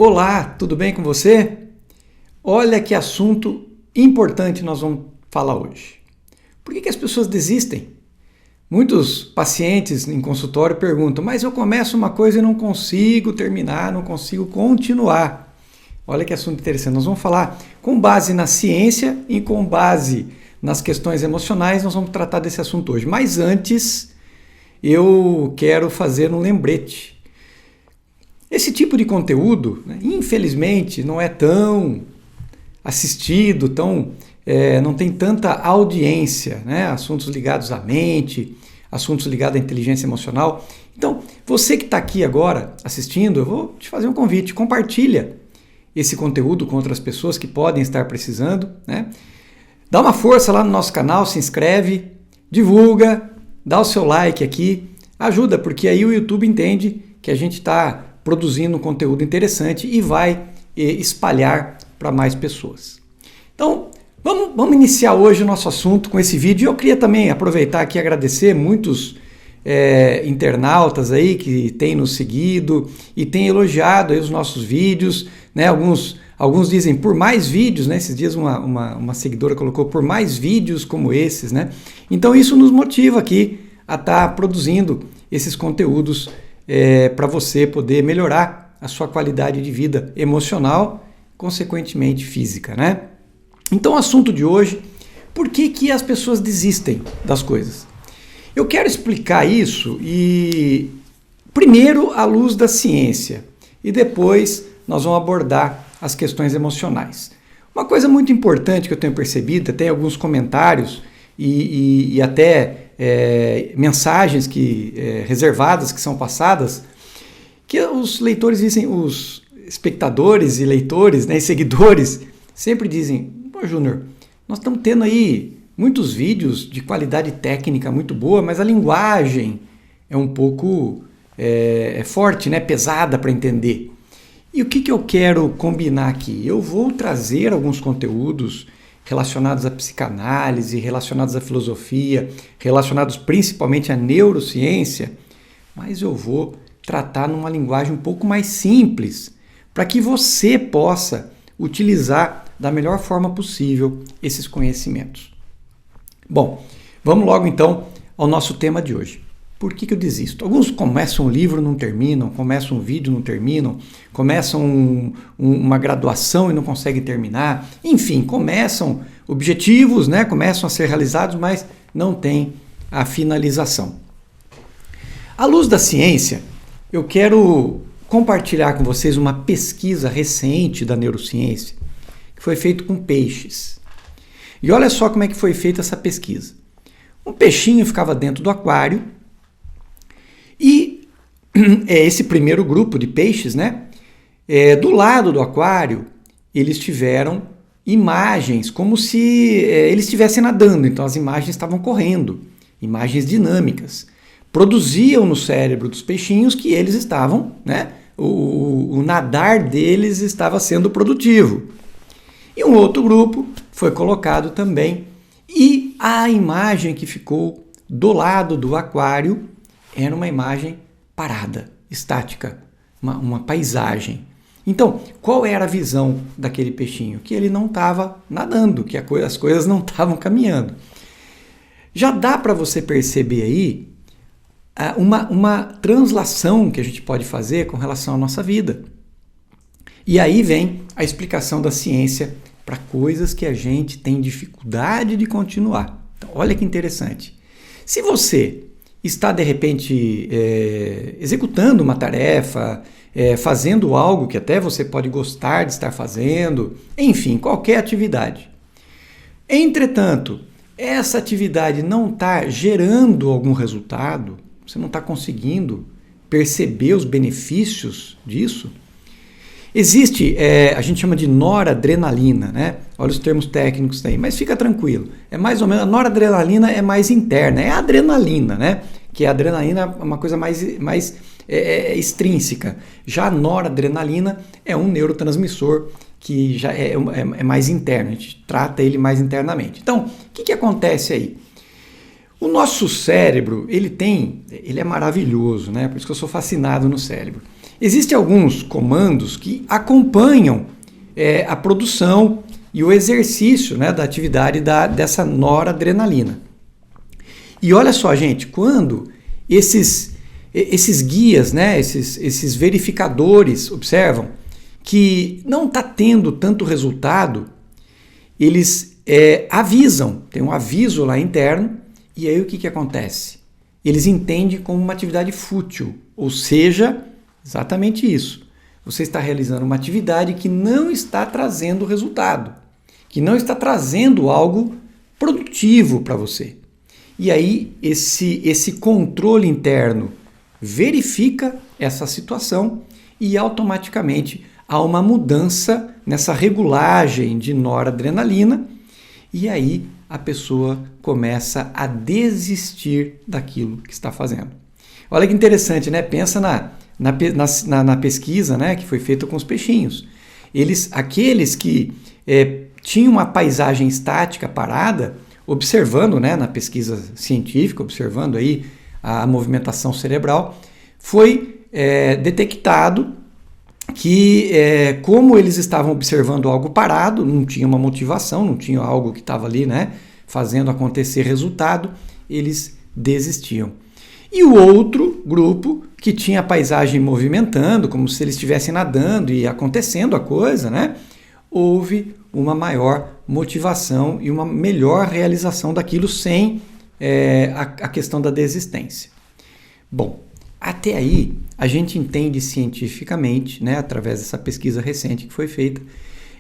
Olá, tudo bem com você? Olha que assunto importante nós vamos falar hoje. Por que as pessoas desistem? Muitos pacientes em consultório perguntam, mas eu começo uma coisa e não consigo terminar, não consigo continuar. Olha que assunto interessante. Nós vamos falar com base na ciência e com base nas questões emocionais, nós vamos tratar desse assunto hoje. Mas antes, eu quero fazer um lembrete. Esse tipo de conteúdo, infelizmente, não é tão assistido, não tem tanta audiência, assuntos ligados à mente, assuntos ligados à inteligência emocional. Então, você que está aqui agora assistindo, eu vou te fazer um convite, compartilha esse conteúdo com outras pessoas que podem estar precisando. Dá uma força lá no nosso canal, se inscreve, divulga, dá o seu like aqui, ajuda, porque aí o YouTube entende que a gente está produzindo um conteúdo interessante e vai espalhar para mais pessoas. Então, vamos iniciar hoje o nosso assunto com esse vídeo. Eu queria também aproveitar aqui e agradecer muitos internautas aí que têm nos seguido e têm elogiado aí os nossos vídeos, Alguns dizem por mais vídeos, Esses dias uma seguidora colocou por mais vídeos como esses, Então isso nos motiva aqui a estar produzindo esses conteúdos para você poder melhorar a sua qualidade de vida emocional, consequentemente física, Então o assunto de hoje, por que as pessoas desistem das coisas? Eu quero explicar isso e primeiro à luz da ciência e depois nós vamos abordar as questões emocionais. Uma coisa muito importante que eu tenho percebido, tem alguns comentários e até mensagens reservadas que são passadas, que os leitores dizem, os espectadores e leitores, e seguidores, sempre dizem, pô, Júnior, nós estamos tendo aí muitos vídeos de qualidade técnica muito boa, mas a linguagem é um pouco forte, pesada para entender. E o que eu quero combinar aqui? Eu vou trazer alguns conteúdos relacionados à psicanálise, relacionados à filosofia, relacionados principalmente à neurociência, mas eu vou tratar numa linguagem um pouco mais simples, para que você possa utilizar da melhor forma possível esses conhecimentos. Bom, vamos logo então ao nosso tema de hoje. Por que eu desisto? Alguns começam um livro e não terminam, começam um vídeo e não terminam, começam uma graduação e não conseguem terminar. Enfim, começam objetivos, começam a ser realizados, mas não tem a finalização. À luz da ciência, eu quero compartilhar com vocês uma pesquisa recente da neurociência, que foi feita com peixes. E olha só como é que foi feita essa pesquisa. Um peixinho ficava dentro do aquário, e esse primeiro grupo de peixes, do lado do aquário, eles tiveram imagens como se eles estivessem nadando. Então as imagens estavam correndo, imagens dinâmicas. Produziam no cérebro dos peixinhos que eles estavam, o nadar deles estava sendo produtivo. E um outro grupo foi colocado também, e a imagem que ficou do lado do aquário era uma imagem parada, estática, uma paisagem. Então, qual era a visão daquele peixinho? Que ele não estava nadando, que as coisas não estavam caminhando. Já dá para você perceber aí uma translação que a gente pode fazer com relação à nossa vida. E aí vem a explicação da ciência para coisas que a gente tem dificuldade de continuar. Então, olha que interessante. Se você está, de repente, executando uma tarefa, fazendo algo que até você pode gostar de estar fazendo, enfim, qualquer atividade. Entretanto, essa atividade não está gerando algum resultado, você não está conseguindo perceber os benefícios disso, existe, a gente chama de noradrenalina, Olha os termos técnicos aí, mas fica tranquilo. É mais ou menos, a noradrenalina é mais interna, é a adrenalina, Que a adrenalina é uma coisa mais extrínseca. Já a noradrenalina é um neurotransmissor que já é mais interno, a gente trata ele mais internamente. Então, o que acontece aí? O nosso cérebro, ele é maravilhoso, Por isso que eu sou fascinado no cérebro. Existem alguns comandos que acompanham a produção e o exercício, né, da atividade dessa noradrenalina. E olha só, gente, quando esses guias, né, esses verificadores observam que não está tendo tanto resultado, eles avisam, tem um aviso lá interno, e aí o que acontece? Eles entendem como uma atividade fútil, ou seja, exatamente isso. Você está realizando uma atividade que não está trazendo resultado, que não está trazendo algo produtivo para você. E aí esse controle interno verifica essa situação e automaticamente há uma mudança nessa regulagem de noradrenalina e aí a pessoa começa a desistir daquilo que está fazendo. Olha que interessante, né? Pensa na pesquisa, né, que foi feita com os peixinhos. Aqueles que tinham uma paisagem estática parada, observando, né, na pesquisa científica, observando aí a movimentação cerebral, foi detectado que como eles estavam observando algo parado, não tinha uma motivação, não tinha algo que estava ali, né, fazendo acontecer resultado, eles desistiam. E o outro grupo que tinha a paisagem movimentando, como se eles estivessem nadando e acontecendo a coisa, né, houve uma maior motivação e uma melhor realização daquilo sem a questão da desistência. Bom, até aí a gente entende cientificamente, né, através dessa pesquisa recente que foi feita,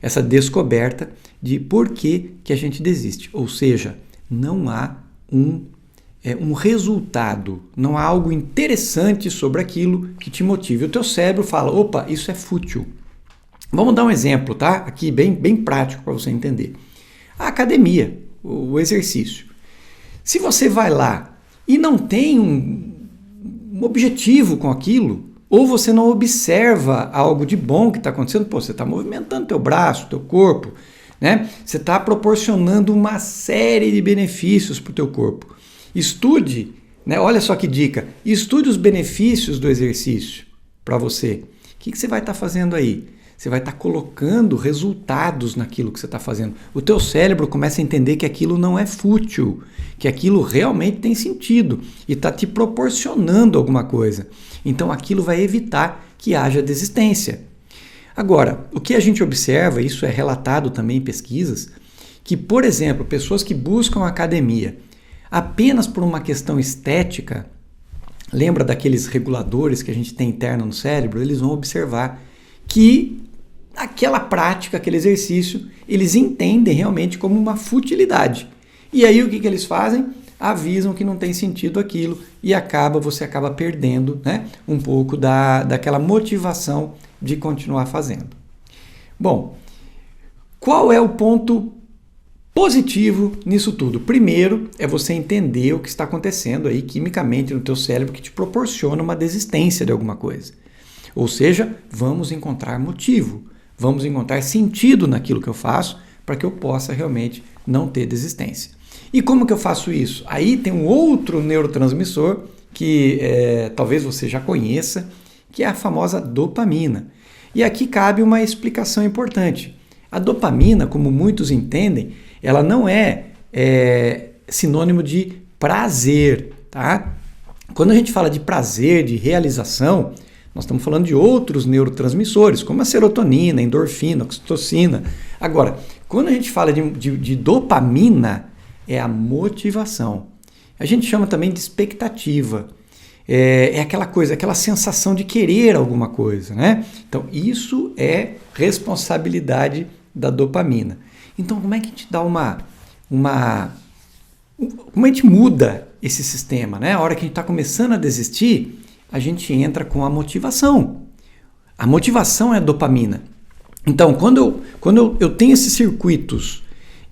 essa descoberta de por que a gente desiste. Ou seja, não há um resultado, não há algo interessante sobre aquilo que te motive. O teu cérebro fala, opa, isso é fútil. Vamos dar um exemplo, tá? Aqui bem prático para você entender. A academia, o exercício. Se você vai lá e não tem um objetivo com aquilo, ou você não observa algo de bom que está acontecendo, você está movimentando teu braço, teu corpo, né? Você está proporcionando uma série de benefícios para o teu corpo. Estude, né? Olha só que dica, estude os benefícios do exercício para você. O que você vai estar fazendo aí? Você vai estar colocando resultados naquilo que você está fazendo. O teu cérebro começa a entender que aquilo não é fútil, que aquilo realmente tem sentido e está te proporcionando alguma coisa. Então aquilo vai evitar que haja desistência. Agora, o que a gente observa, isso é relatado também em pesquisas, que, por exemplo, pessoas que buscam academia apenas por uma questão estética, lembra daqueles reguladores que a gente tem interno no cérebro, eles vão observar que aquela prática, aquele exercício, eles entendem realmente como uma futilidade. E aí o que eles fazem? Avisam que não tem sentido aquilo e você acaba perdendo, né, um pouco daquela motivação de continuar fazendo. Bom, qual é o ponto positivo nisso tudo? Primeiro é você entender o que está acontecendo aí quimicamente no teu cérebro que te proporciona uma desistência de alguma coisa. Ou seja, vamos encontrar motivo, vamos encontrar sentido naquilo que eu faço para que eu possa realmente não ter desistência. E como que eu faço isso? Aí tem um outro neurotransmissor que talvez você já conheça, que é a famosa dopamina. E aqui cabe uma explicação importante. A dopamina, como muitos entendem, ela não é sinônimo de prazer, tá? Quando a gente fala de prazer, de realização, nós estamos falando de outros neurotransmissores, como a serotonina, a endorfina, a oxitocina. Agora, quando a gente fala de dopamina, é a motivação. A gente chama também de expectativa. É aquela coisa, aquela sensação de querer alguma coisa, né? Então, isso é responsabilidade da dopamina. Então, como é que a gente dá como a gente muda esse sistema, né? A hora que a gente está começando a desistir, a gente entra com a motivação. A motivação é a dopamina. Então, quando eu tenho esses circuitos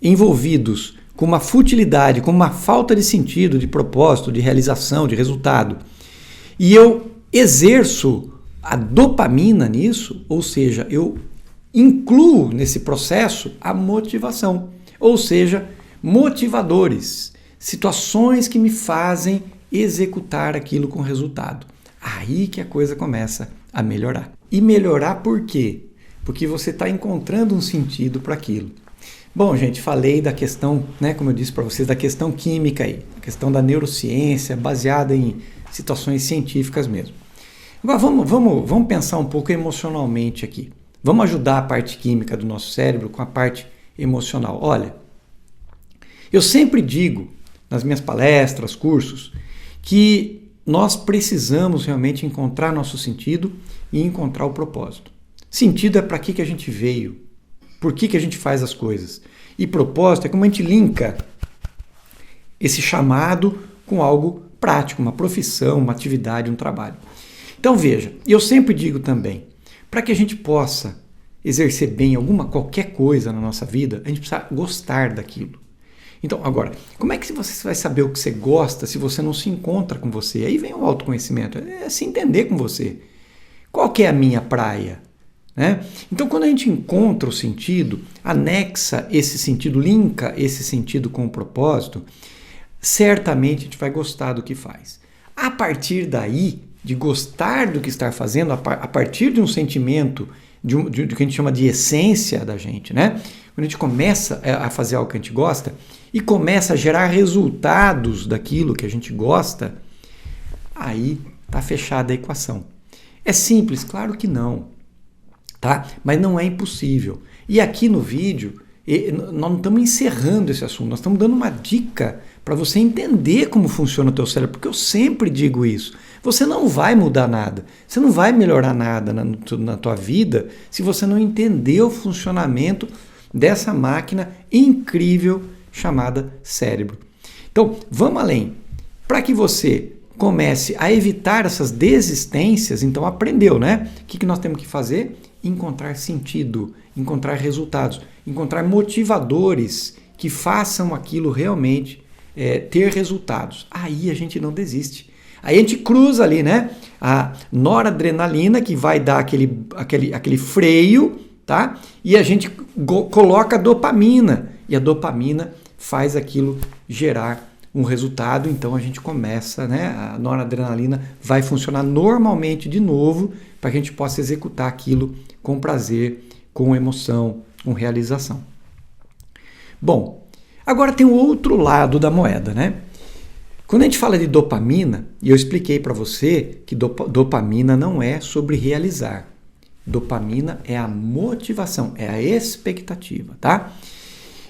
envolvidos com uma futilidade, com uma falta de sentido, de propósito, de realização, de resultado, e eu exerço a dopamina nisso, ou seja, eu incluo nesse processo a motivação, ou seja, motivadores, situações que me fazem executar aquilo com resultado. Aí que a coisa começa a melhorar. E melhorar por quê? Porque você está encontrando um sentido para aquilo. Bom, gente, falei da questão, né, como eu disse para vocês, da questão química aí, a questão da neurociência baseada em situações científicas mesmo. Agora vamos pensar um pouco emocionalmente aqui. Vamos ajudar a parte química do nosso cérebro com a parte emocional. Olha, eu sempre digo nas minhas palestras, cursos, que nós precisamos realmente encontrar nosso sentido e encontrar o propósito. Sentido é para que a gente veio, por que a gente faz as coisas. E propósito é como a gente linka esse chamado com algo prático, uma profissão, uma atividade, um trabalho. Então veja, eu sempre digo também, para que a gente possa exercer bem qualquer coisa na nossa vida, a gente precisa gostar daquilo. Então, agora, como é que você vai saber o que você gosta se você não se encontra com você? Aí vem o autoconhecimento, é se entender com você. Qual que é a minha praia? Né? Então, quando a gente encontra o sentido, anexa esse sentido, linka esse sentido com o propósito, certamente a gente vai gostar do que faz. A partir daí, de gostar do que está fazendo, a partir de um sentimento, de que a gente chama de essência da gente, né? Quando a gente começa a fazer algo que a gente gosta e começa a gerar resultados daquilo que a gente gosta, aí está fechada a equação. É simples? Claro que não, tá? Mas não é impossível. E aqui no vídeo, nós não estamos encerrando esse assunto, nós estamos dando uma dica para você entender como funciona o teu cérebro, porque eu sempre digo isso. Você não vai mudar nada, você não vai melhorar nada na tua vida se você não entender o funcionamento dessa máquina incrível chamada cérebro. Então, vamos além. Para que você comece a evitar essas desistências, então aprendeu, né? O que nós temos que fazer? Encontrar sentido, encontrar resultados, encontrar motivadores que façam aquilo realmente ter resultados. Aí a gente não desiste. Aí a gente cruza ali, né? A noradrenalina, que vai dar aquele freio, tá? E a gente coloca a dopamina. E a dopamina faz aquilo gerar um resultado. Então a gente começa, né? A noradrenalina vai funcionar normalmente de novo para que a gente possa executar aquilo com prazer, com emoção, com realização. Bom, agora tem o outro lado da moeda, né? Quando a gente fala de dopamina, e eu expliquei para você que dopamina não é sobre realizar. Dopamina é a motivação, é a expectativa, tá?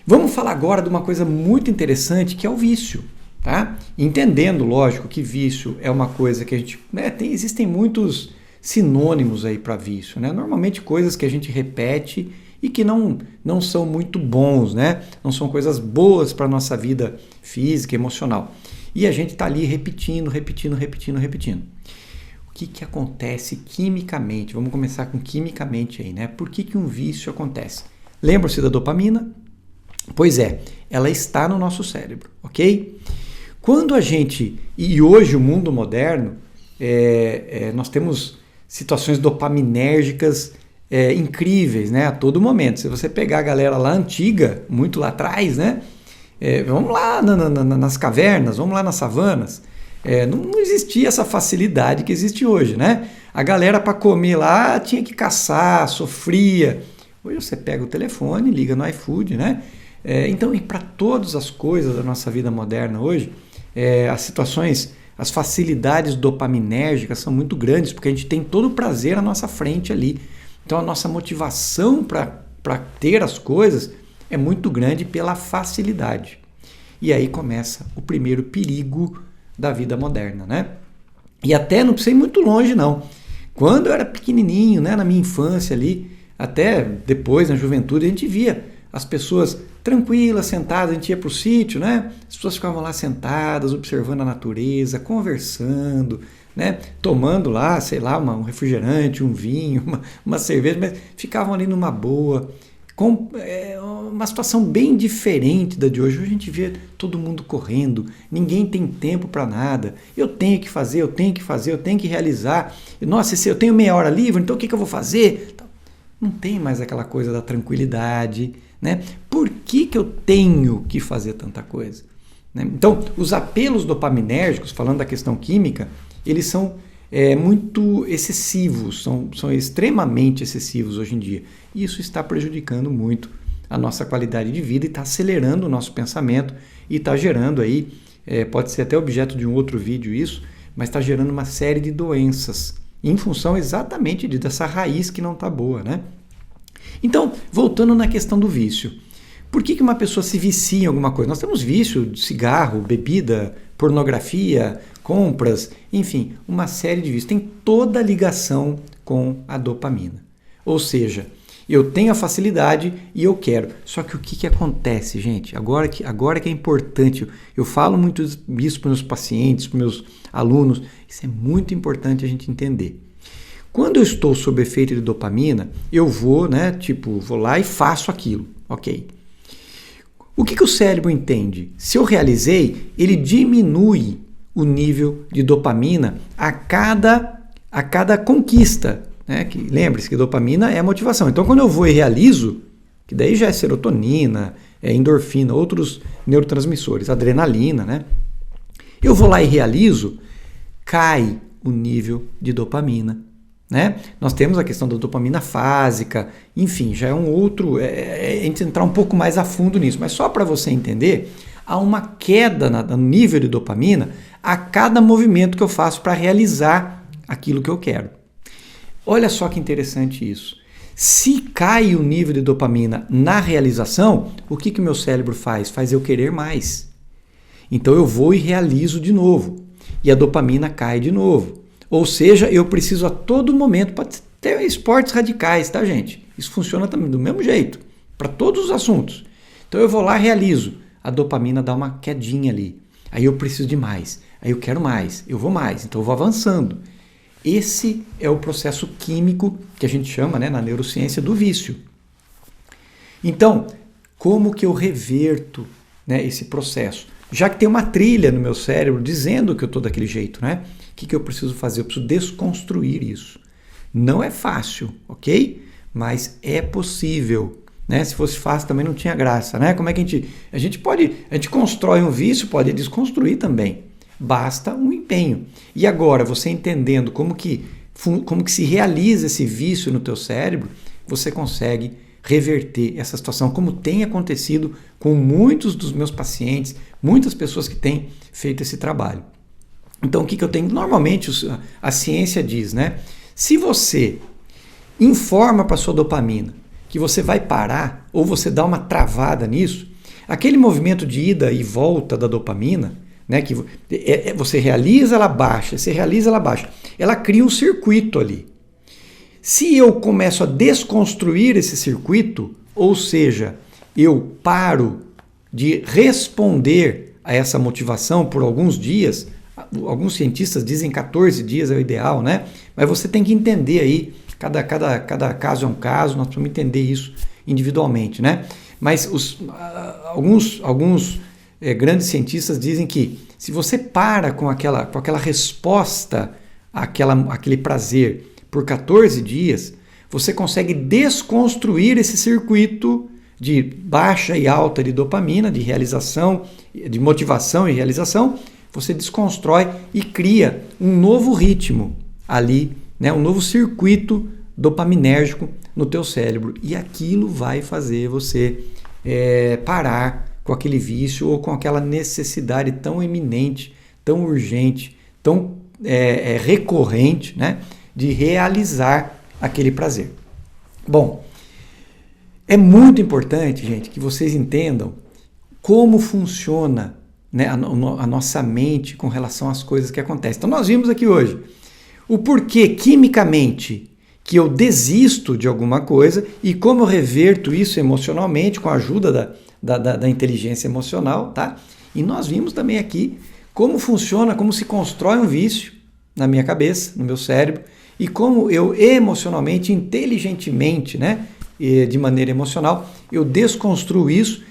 Vamos falar agora de uma coisa muito interessante que é o vício, tá? Entendendo, lógico, que vício é uma coisa que a gente... existem muitos sinônimos aí para vício, né? Normalmente coisas que a gente repete e que não são muito bons, né? Não são coisas boas para a nossa vida física, emocional. E a gente está ali repetindo. O que acontece quimicamente? Vamos começar com quimicamente aí, né? Por que um vício acontece? Lembra-se da dopamina? Pois é, ela está no nosso cérebro, ok? Quando a gente... E hoje o mundo moderno, nós temos situações dopaminérgicas incríveis, né? A todo momento. Se você pegar a galera lá antiga, muito lá atrás, né? Vamos lá nas cavernas, vamos lá nas savanas. Não existia essa facilidade que existe hoje, né? A galera para comer lá tinha que caçar, sofria. Hoje você pega o telefone, liga no iFood, né? Então, e para todas as coisas da nossa vida moderna hoje, as situações, as facilidades dopaminérgicas são muito grandes, porque a gente tem todo o prazer à nossa frente ali. Então, a nossa motivação para ter as coisas é muito grande pela facilidade. E aí começa o primeiro perigo da vida moderna, né? E até não precisa ir muito longe, não. Quando eu era pequenininho, né, na minha infância ali, até depois, na juventude, a gente via as pessoas tranquilas, sentadas, a gente ia para o sítio, né? As pessoas ficavam lá sentadas, observando a natureza, conversando, né? Tomando lá, sei lá, um refrigerante, um vinho, uma cerveja, mas ficavam ali numa boa, com uma situação bem diferente da de hoje. Hoje a gente vê todo mundo correndo, ninguém tem tempo para nada. Eu tenho que fazer, eu tenho que realizar. Nossa, se eu tenho meia hora livre, então o que eu vou fazer? Não tem mais aquela coisa da tranquilidade, né? Por que eu tenho que fazer tanta coisa? Né? Então, os apelos dopaminérgicos, falando da questão química, eles são muito excessivos, são extremamente excessivos hoje em dia. E isso está prejudicando muito a nossa qualidade de vida e está acelerando o nosso pensamento e está gerando aí, pode ser até objeto de um outro vídeo isso, mas está gerando uma série de doenças em função exatamente dessa raiz que não está boa, né? Então, voltando na questão do vício. Por que uma pessoa se vicia em alguma coisa? Nós temos vício de cigarro, bebida, pornografia, compras, enfim, uma série de vícios. Tem toda a ligação com a dopamina. Ou seja, eu tenho a facilidade e eu quero. Só que o que acontece, gente? Agora que é importante, eu falo muito isso para os meus pacientes, para os meus alunos, isso é muito importante a gente entender. Quando eu estou sob efeito de dopamina, eu vou lá e faço aquilo, ok? O que o cérebro entende? Se eu realizei, ele diminui o nível de dopamina a cada conquista, né? Lembre-se que dopamina é a motivação. Então, quando eu vou e realizo, que daí já é serotonina, endorfina, outros neurotransmissores, adrenalina, né? Eu vou lá e realizo, cai o nível de dopamina. Né? Nós temos a questão da dopamina fásica, enfim, já é um outro, a gente entrar um pouco mais a fundo nisso, mas só para você entender, há uma queda no nível de dopamina a cada movimento que eu faço para realizar aquilo que eu quero. Olha só que interessante isso. Se cai o nível de dopamina na realização, o que o meu cérebro faz? Faz eu querer mais. Então eu vou e realizo de novo, e a dopamina cai de novo. Ou seja, eu preciso a todo momento, pode ter esportes radicais, tá, gente? Isso funciona também do mesmo jeito, para todos os assuntos. Então eu vou lá e realizo, a dopamina dá uma quedinha ali. Aí eu preciso de mais, aí eu quero mais, eu vou mais, então eu vou avançando. Esse é o processo químico que a gente chama, né, na neurociência do vício. Então, como que eu reverto, né, esse processo? Já que tem uma trilha no meu cérebro dizendo que eu estou daquele jeito, né? O que eu preciso fazer? Eu preciso desconstruir isso. Não é fácil, ok? Mas é possível. Né? Se fosse fácil também não tinha graça. Né? Como é que a gente constrói um vício, pode desconstruir também. Basta um empenho. E agora, você entendendo como que se realiza esse vício no teu cérebro, você consegue reverter essa situação, como tem acontecido com muitos dos meus pacientes, muitas pessoas que têm feito esse trabalho. Então, o que eu tenho? Normalmente, a ciência diz, né? Se você informa para a sua dopamina que você vai parar, ou você dá uma travada nisso, aquele movimento de ida e volta da dopamina, né, que você realiza, ela baixa, você realiza, ela baixa. Ela cria um circuito ali. Se eu começo a desconstruir esse circuito, ou seja, eu paro de responder a essa motivação por alguns dias, alguns cientistas dizem 14 dias é o ideal, né? Mas você tem que entender aí, cada caso é um caso, nós precisamos entender isso individualmente, né? Mas alguns grandes cientistas dizem que se você para com aquela resposta àquele prazer por 14 dias, você consegue desconstruir esse circuito de baixa e alta de dopamina, de realização, de motivação e realização. Você desconstrói e cria um novo ritmo ali, né? Um novo circuito dopaminérgico no teu cérebro. E aquilo vai fazer você parar com aquele vício ou com aquela necessidade tão eminente, tão urgente, tão recorrente, né? De realizar aquele prazer. Bom, é muito importante, gente, que vocês entendam como funciona, né, a nossa mente com relação às coisas que acontecem. Então nós vimos aqui hoje o porquê quimicamente que eu desisto de alguma coisa e como eu reverto isso emocionalmente com a ajuda da inteligência emocional, tá? E nós vimos também aqui como funciona, como se constrói um vício na minha cabeça, no meu cérebro, e como eu emocionalmente, inteligentemente, né, de maneira emocional, eu desconstruo isso,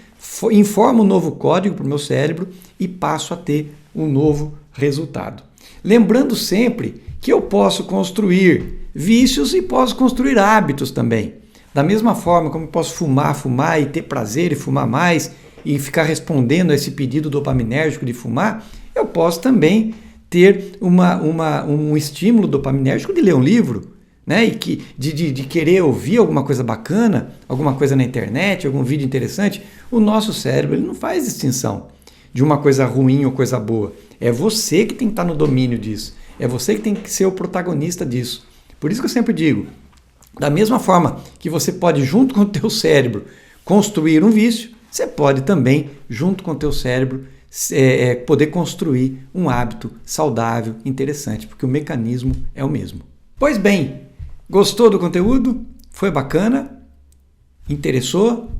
informo um novo código para o meu cérebro e passo a ter um novo resultado. Lembrando sempre que eu posso construir vícios e posso construir hábitos também. Da mesma forma como eu posso fumar e ter prazer e fumar mais e ficar respondendo a esse pedido dopaminérgico de fumar, eu posso também ter um estímulo dopaminérgico de ler um livro, né? E de querer ouvir alguma coisa bacana, alguma coisa na internet, algum vídeo interessante. O nosso cérebro ele não faz distinção de uma coisa ruim ou coisa boa. É você que tem que estar no domínio disso. É você que tem que ser o protagonista disso. Por isso que eu sempre digo, da mesma forma que você pode, junto com o teu cérebro, construir um vício, você pode também, junto com o teu cérebro, poder construir um hábito saudável, interessante, porque o mecanismo é o mesmo. Pois bem, gostou do conteúdo? Foi bacana? Interessou?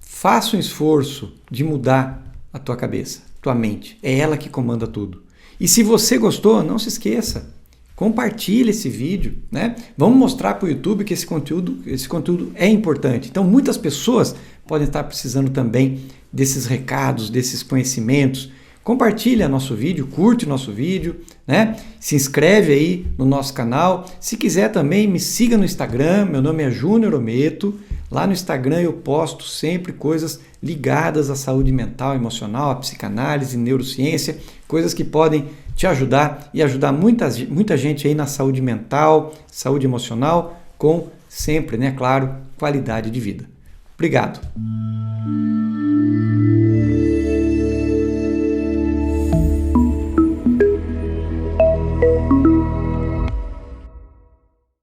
Faça um esforço de mudar a tua cabeça, tua mente. É ela que comanda tudo. E se você gostou, não se esqueça. Compartilhe esse vídeo, né? Vamos mostrar para o YouTube que esse conteúdo é importante. Então, muitas pessoas podem estar precisando também desses recados, desses conhecimentos. Compartilha nosso vídeo, curte nosso vídeo, né? Se inscreve aí no nosso canal. Se quiser também, me siga no Instagram. Meu nome é Júnior Ometo. Lá no Instagram eu posto sempre coisas ligadas à saúde mental, emocional, à psicanálise, neurociência, coisas que podem te ajudar e ajudar muita gente aí na saúde mental, saúde emocional, com sempre, né, claro, qualidade de vida. Obrigado.